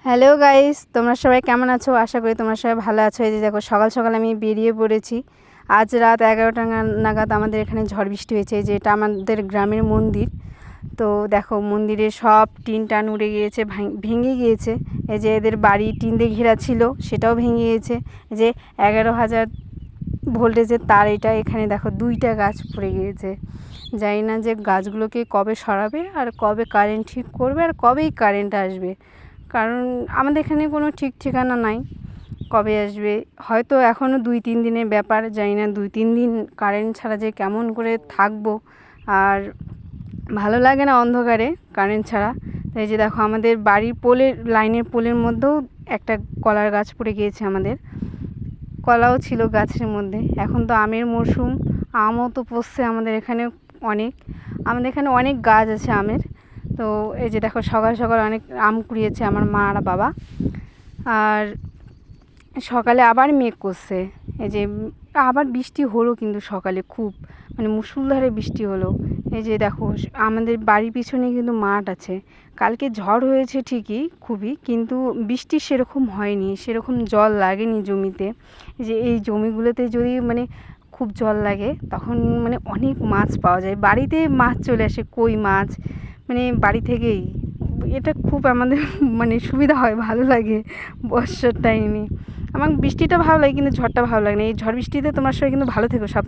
Hello guys, তোমরা সবাই কেমন আছো? আশা করি তোমরা সবাই ভালো আছো। এই যে দেখো, সকাল সকাল আমি বেরিয়ে পড়েছি। আজ রাত 11টা নাগাদ আমাদের এখানে ঝড় বৃষ্টি হয়েছে। যে এটা আমাদের গ্রামের মন্দির। তো দেখো, মন্দিরের সব টিন টান উড়ে গিয়েছে, ভেঙে গিয়েছে। এই যে এদের বাড়ি টিন দিয়ে ঘেরা ছিল, সেটাও ভেঙে গিয়েছে। যে 11,000 ভোল্টেজের তার, এটা এখানে দেখো 2টা গাছ পড়ে গিয়েছে। জানি না যে গাছগুলোকে কবে সরাবে, আর কবে কারেন্ট ঠিক করবে, আর কবেই কারেন্ট আসবে। কারণ আমাদের এখানে কোনো ঠিক ঠিকানা নাই কবে আসবে। হয়তো এখনও 2-3 দিনের ব্যাপার, জানি না 2-3 দিন কারেন্ট ছাড়া যে কেমন করে থাকবো। আর ভালো লাগে না অন্ধকারে কারেন্ট ছাড়া। এই যে দেখো, আমাদের বাড়ির লাইনের পোলের মধ্যেও একটা কলার গাছ পড়ে গিয়েছে। আমাদের কলাও ছিল গাছের মধ্যে। এখন তো আমের মরশুম, আমও তো পড়ছে আমাদের এখানে আমাদের এখানে অনেক গাছ আছে আমের। তো এই যে দেখো, সকাল সকাল অনেক আম কুড়িয়েছে আমার মা আর বাবা। আর সকালে আবার মেঘ করছে। এই যে আবার বৃষ্টি হলো, কিন্তু সকালে খুব মুষলধারে বৃষ্টি হলো। এই যে দেখো, আমাদের বাড়ির পিছনে কিন্তু মাঠ আছে। কালকে ঝড় হয়েছে ঠিকই খুবই, কিন্তু বৃষ্টি সেরকম হয়নি, সেরকম জল লাগেনি জমিতে। যে এই জমিগুলোতে যদি খুব জল লাগে, তখন অনেক মাছ পাওয়া যায়। বাড়িতে মাছ চলে আসে, কই মাছ বাড়ি থেকেই। এটা খুব আমাদের সুবিধা হয়, ভালো লাগে বর্ষার টাইমে। আমার বৃষ্টিটা ভালো লাগে, কিন্তু ঝড়টা ভালো লাগে না। এই ঝড় বৃষ্টিতে তোমার সবাই কিন্তু ভালো থেকো সব।